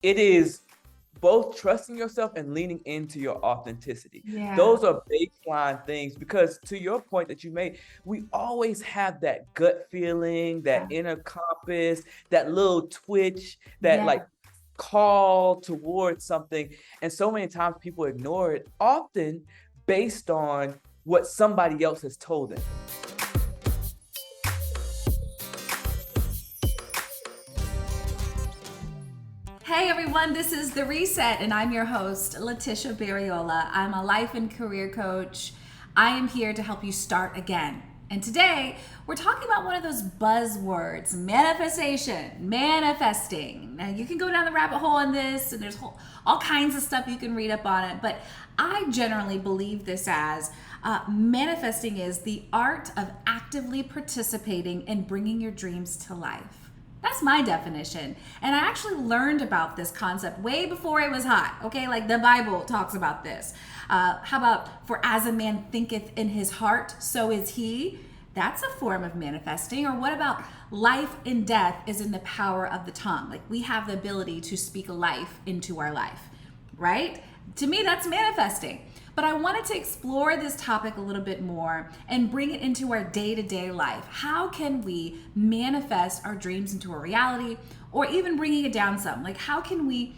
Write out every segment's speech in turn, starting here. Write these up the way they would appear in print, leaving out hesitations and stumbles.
it is both trusting yourself and leaning into your authenticity. Yeah, Those are baseline things because to your point that you made, we always have that gut feeling, that yeah, inner compass, that little twitch, that yeah. like call towards something. And so many times people ignore it, often based on what somebody else has told them. Hey everyone, this is The Reset, and I'm your host, Letitia Barriola. I'm a life and career coach. I am here to help you start again. And today, we're talking about one of those buzzwords, manifestation, manifesting. Now, you can go down the rabbit hole on this, and there's all kinds of stuff you can read up on it, but I generally believe this as manifesting is the art of actively participating in bringing your dreams to life. That's my definition. And I actually learned about this concept way before it was hot. Okay, like the Bible talks about this. How about, for as a man thinketh in his heart, so is he? That's a form of manifesting. Or what about life and death is in the power of the tongue? Like we have the ability to speak life into our life, right? To me, that's manifesting. But I wanted to explore this topic a little bit more and bring it into our day to day life. How can we manifest our dreams into a reality, or even bringing it down some? Like, how can we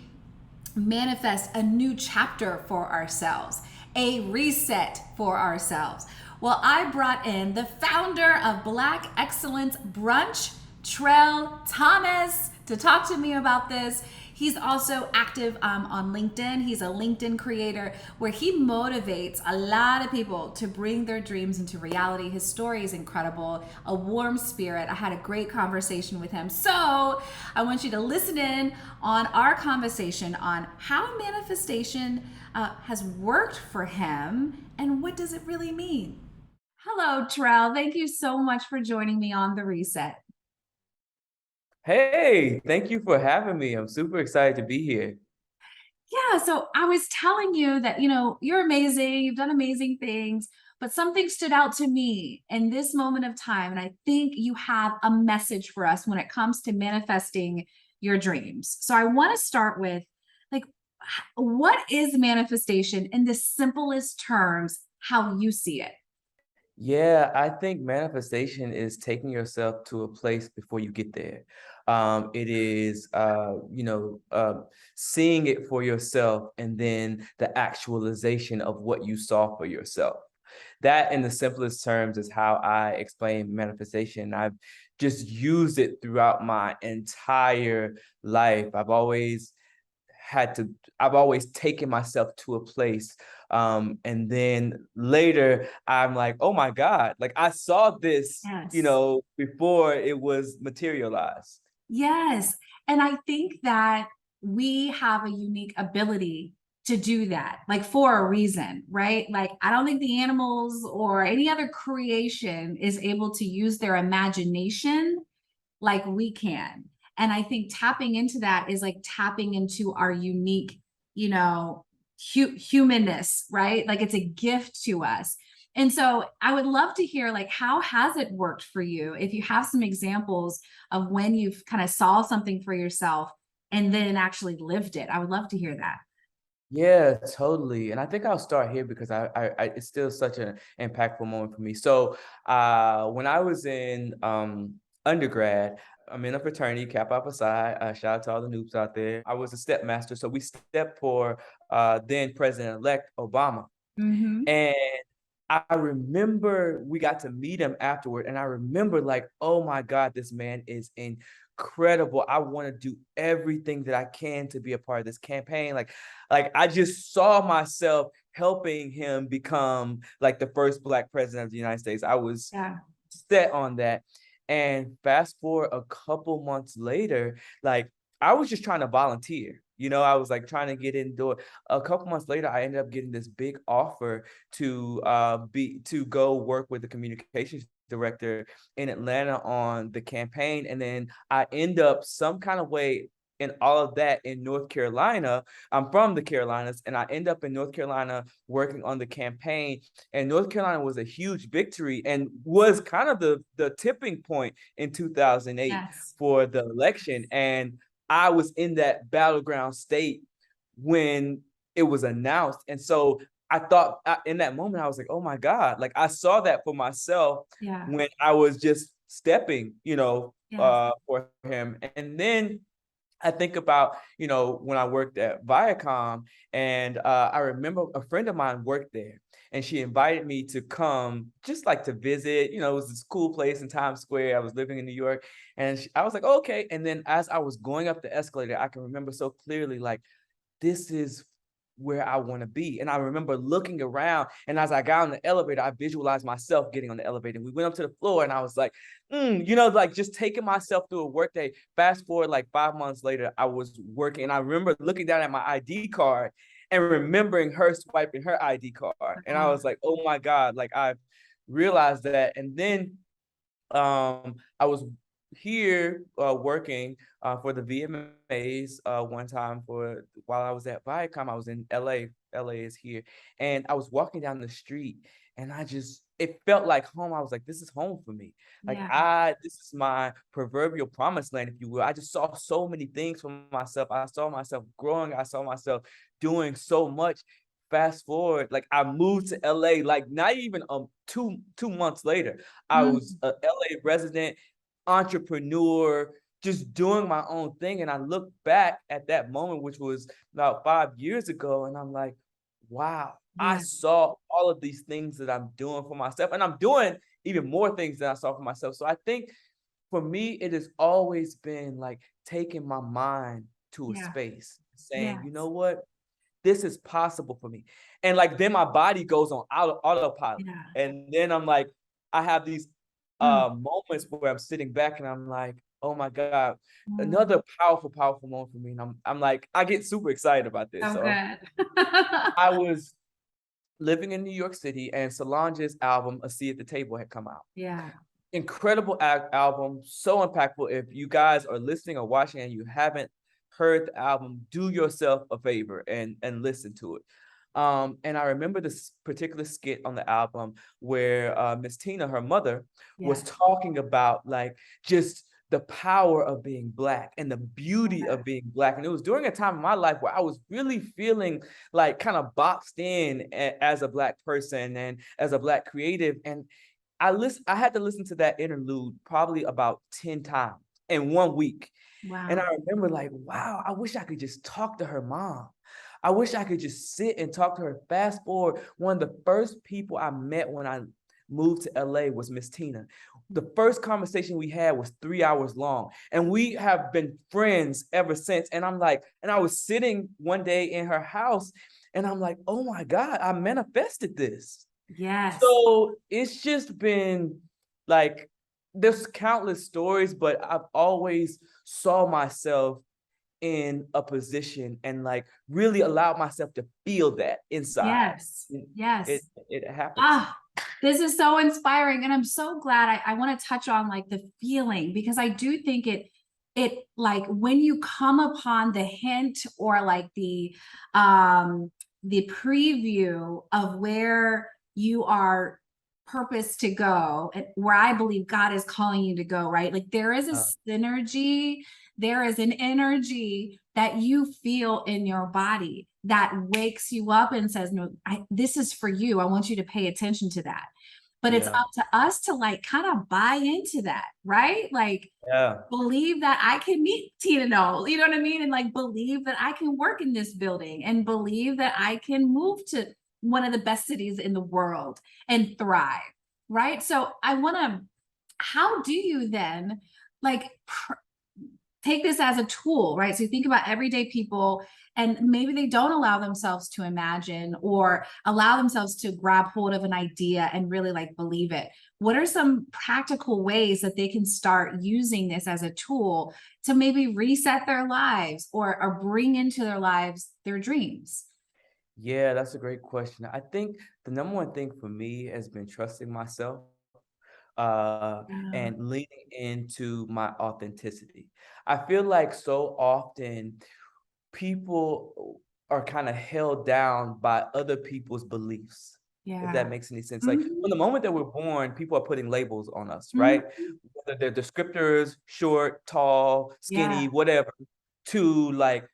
manifest a new chapter for ourselves, a reset for ourselves? Well, I brought in the founder of Black Excellence Brunch, Trell Thomas, to talk to me about this. He's also active on LinkedIn. He's a LinkedIn creator where he motivates a lot of people to bring their dreams into reality. His story is incredible, a warm spirit. I had a great conversation with him. So I want you to listen in on our conversation on how manifestation has worked for him and what does it really mean. Hello, Trell. Thank you so much for joining me on The Reset. Hey, thank you for having me. I'm super excited to be here. Yeah, so I was telling you that, you're amazing, you've done amazing things, but something stood out to me in this moment of time. And I think you have a message for us when it comes to manifesting your dreams. So I want to start with like, what is manifestation in the simplest terms, how you see it? Yeah, I think manifestation is taking yourself to a place before you get there. It is, seeing it for yourself and then the actualization of what you saw for yourself. That, in the simplest terms, is how I explain manifestation. I've just used it throughout my entire life. I've always taken myself to a place. And then later I'm like, oh my God, like I saw this, Yes. before it was materialized. Yes. And I think that we have a unique ability to do that, like for a reason, right? Like, I don't think the animals or any other creation is able to use their imagination like we can. And I think tapping into that is like tapping into our unique, you know, humanness, right? Like it's a gift to us. And so I would love to hear like how has it worked for you? If you have some examples of when you've kind of saw something for yourself and then actually lived it. I would love to hear that. Yeah, totally. And I think I'll start here because it's still such an impactful moment for me. So, when I was in undergrad, I'm in a fraternity, Kappa Alpha Psi. Shout out to all the noobs out there. I was a step master, so we stepped for then President-elect Obama. Mm-hmm. And I remember we got to meet him afterward, and I remember like, oh my God, this man is incredible. I want to do everything that I can to be a part of this campaign. Like I just saw myself helping him become like the first Black president of the United States. I was Yeah. set on that. And fast forward a couple months later, like I was just trying to volunteer. I was like trying to get into it. A couple months later, I ended up getting this big offer to go work with the communications director in Atlanta on the campaign. And then I end up some kind of way in all of that in North Carolina. I'm from the Carolinas, and I end up in North Carolina working on the campaign. And North Carolina was a huge victory and was kind of the tipping point in 2008 Yes. for the election. And I was in that battleground state when it was announced. And so I thought in that moment, I was like, oh my God, like I saw that for myself Yeah. when I was just stepping, Yes. for him. And then I think about, when I worked at Viacom, and I remember a friend of mine worked there, and she invited me to come just like to visit. It was this cool place in Times Square. I was living in New York, and I was like, okay. And then as I was going up the escalator, I can remember so clearly, like, this is where I want to be. And I remember looking around, and as I got on the elevator, I visualized myself getting on the elevator. And we went up to the floor, and I was like, like just taking myself through a workday. Fast forward like 5 months later, I was working, and I remember looking down at my ID card and remembering her swiping her ID card. And I was like, oh my God, like I realized that. And then I was here working for the VMAs one time while I was at Viacom. I was in LA. LA is here. And I was walking down the street, and it felt like home. I was like, this is home for me. Like Yeah. this is my proverbial promised land, if you will. I just saw so many things for myself. I saw myself growing. I saw myself doing so much. Fast forward, like I moved to LA, like not even 2 months later. I was Mm. a LA resident, entrepreneur, just doing my own thing. And I look back at that moment, which was about 5 years ago, and I'm like, wow, I Yeah. saw all of these things that I'm doing for myself, and I'm doing even more things that I saw for myself. So I think for me, it has always been like taking my mind to a Yeah. space, saying, you know Yes. what? This is possible for me. And like then my body goes on autopilot. Yeah. And then I'm like, I have these Mm. moments where I'm sitting back and I'm like, oh my God, Mm. another powerful, powerful moment for me. And I'm like, I get super excited about this. So So good. I was living in New York City, and Solange's album, A Seat at the Table, had come out. Yeah. Incredible album, so impactful. If you guys are listening or watching and you haven't heard the album, do yourself a favor and listen to it. And I remember this particular skit on the album where Miss Tina, her mother, was Yeah. talking about like just the power of being Black and the beauty of being Black. And it was during a time in my life where I was really feeling like kind of boxed in as a Black person and as a Black creative. And I had to listen to that interlude probably about 10 times in 1 week. And Wow. I remember like, wow, I wish I could just talk to her mom. I wish I could just sit and talk to her. Fast forward, one of the first people I met when I moved to LA was Miss Tina. The first conversation we had was 3 hours long, and we have been friends ever since. And I was sitting one day in her house, and I'm like, oh my God, I manifested this. Yes. So it's just been like there's countless stories, but I've always saw myself in a position and like really allowed myself to feel that inside. Yes. And It Yes. it happens. Ah, this is so inspiring. And I'm so glad I want to touch on like the feeling, because I do think it like when you come upon the hint or like the preview of where you are purpose to go and where I believe God is calling you to go, right? Like there is a Uh, synergy, there is an energy that you feel in your body that wakes you up and says, no, this is for you. I want you to pay attention to that. But it's yeah, up to us to like kind of buy into that, right? Like yeah, believe that I can meet Tina Knoll, you know what I mean? And like believe that I can work in this building and believe that I can move to one of the best cities in the world and thrive, right? So I want to, how do you then like take this as a tool, right? So you think about everyday people and maybe they don't allow themselves to imagine or allow themselves to grab hold of an idea and really like believe it. What are some practical ways that they can start using this as a tool to maybe reset their lives or bring into their lives their dreams? yeah, that's a great question. I think the number one thing for me has been trusting myself uh, Yeah. and leaning into my authenticity. I feel like so often people are kind of held down by other people's beliefs, if that Yeah. makes any sense. Like Mhm. from the moment that we're born, people are putting labels on us, Mhm. right? Whether they're descriptors, short, tall, Yeah. skinny, whatever. to like,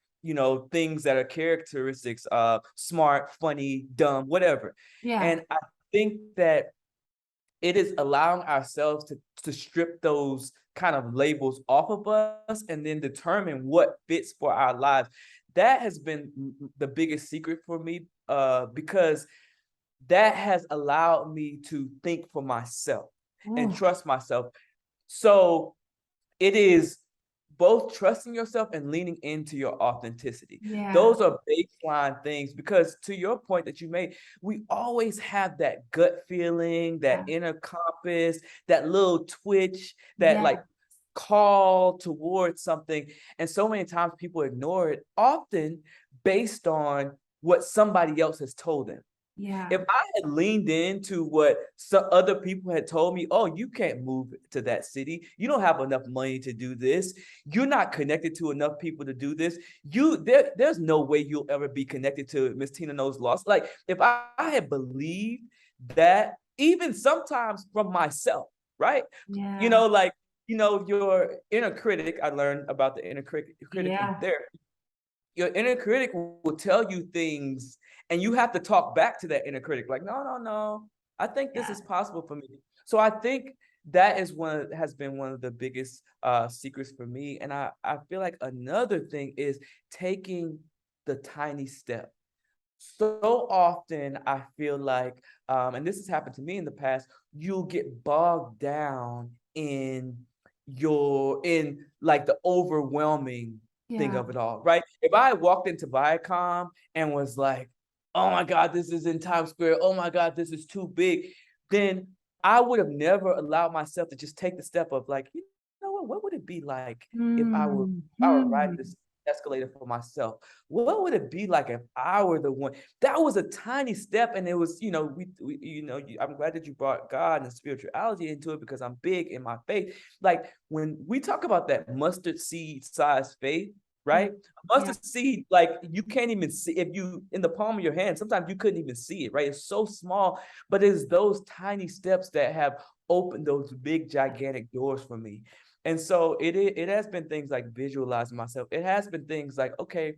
things that are characteristics of smart, funny, dumb, whatever. Yeah. And I think that it is allowing ourselves to strip those kind of labels off of us and then determine what fits for our lives. That has been the biggest secret for me, because that has allowed me to think for myself and Ooh, trust myself. So it is both trusting yourself and leaning into your authenticity. yeah. Those are baseline things, because to your point that you made, we always have that gut feeling, that Yeah. inner compass, that little twitch, that Yeah. like call towards something. And so many times people ignore it, often based on what somebody else has told them. Yeah. If I had leaned into what some other people had told me, oh, you can't move to that city. You don't have enough money to do this. You're not connected to enough people to do this. There's no way you'll ever be connected to Miss Tina Knows Lost. Like if I had believed that, even sometimes from myself, right? Yeah. Like, your inner critic, I learned about the inner critic in Yeah. therapy. Your inner critic will tell you things, and you have to talk back to that inner critic like, no, no, no, I think this Yeah. is possible for me. So I think that has been one of the biggest secrets for me. And I feel like another thing is taking the tiny step. So often I feel like, and this has happened to me in the past, you'll get bogged down in like the overwhelming thing Yeah. of it all, right? If I walked into Viacom and was like, oh my God, this is in Times Square, oh my God, this is too big, then I would have never allowed myself to just take the step of like, what would it be like if I were riding Mhm. this escalator for myself? What would it be like if I were the one? That was a tiny step, and it was, I'm glad that you brought God and spirituality into it, because I'm big in my faith. Like when we talk about that mustard seed size faith, Yeah. right? A Yeah. mustard seed, like you can't even see, if you in the palm of your hand, sometimes you couldn't even see it, right? It's so small, but it's those tiny steps that have opened those big, gigantic doors for me. And so it has been things like visualizing myself. It has been things like, okay,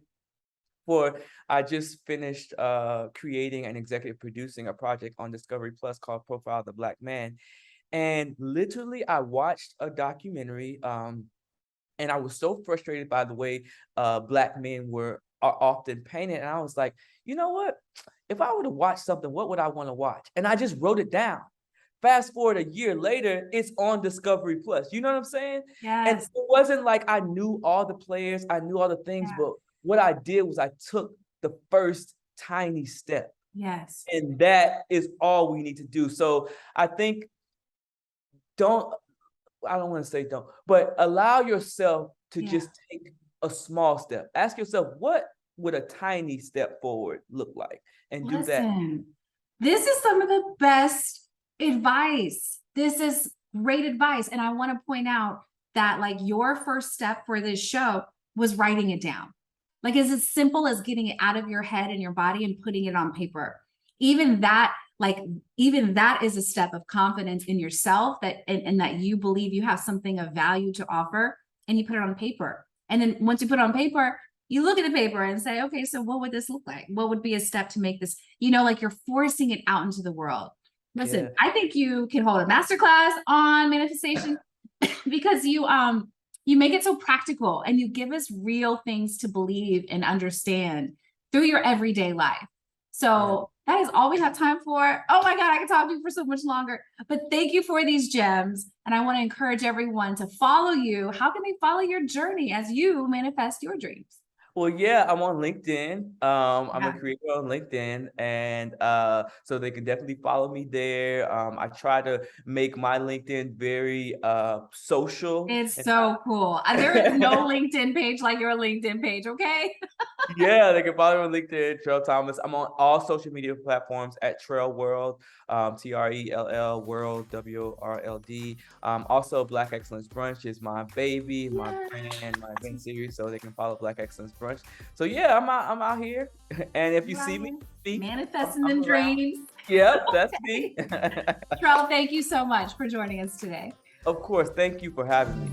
I just finished creating and executive producing a project on Discovery Plus called Profile of the Black Man. And literally I watched a documentary, and I was so frustrated by the way Black men are often painted. And I was like, you know what? If I were to watch something, what would I want to watch? And I just wrote it down. Fast forward a year later, it's on Discovery Plus. You know what I'm saying? And it Yes. wasn't like I knew all the players, I knew all the things, Yeah. but what I did was I took the first tiny step. Yes. And that is all we need to do. So I think don't, I don't want to say don't, but allow yourself to Yeah. just take a small step. Ask yourself, what would a tiny step forward look like? And do that. Listen, this is some of the best advice. This is great advice. And I want to point out that like your first step for this show was writing it down. Like it's as simple as getting it out of your head and your body and putting it on paper. Even that, even that is a step of confidence in yourself, that and that you believe you have something of value to offer, and you put it on paper. And then once you put it on paper, you look at the paper and say, okay, so what would this look like? What would be a step to make this, like you're forcing it out into the world. Listen, Yeah. I think you can hold a masterclass on manifestation because you make it so practical and you give us real things to believe and understand through your everyday life. So that is all we have time for. Oh my God, I could talk to you for so much longer, but thank you for these gems. And I want to encourage everyone to follow you. How can they follow your journey as you manifest your dreams? Well, yeah, I'm on LinkedIn. I'm a Yeah. creator on LinkedIn, and so they can definitely follow me there. I try to make my LinkedIn very social. It's so cool. There is no LinkedIn page like your LinkedIn page, okay? Yeah, they can follow me on LinkedIn, Trail Thomas. I'm on all social media platforms at Trail World, TRELL World, WORLD. Also, Black Excellence Brunch is my baby, my brand, my event series, so they can follow Black Excellence Brunch. So yeah, I'm out here, and if you see me, speak. Manifesting I'm them around. dreams. Yep, that's me. Trell, thank you so much for joining us today. Of course, thank you for having me.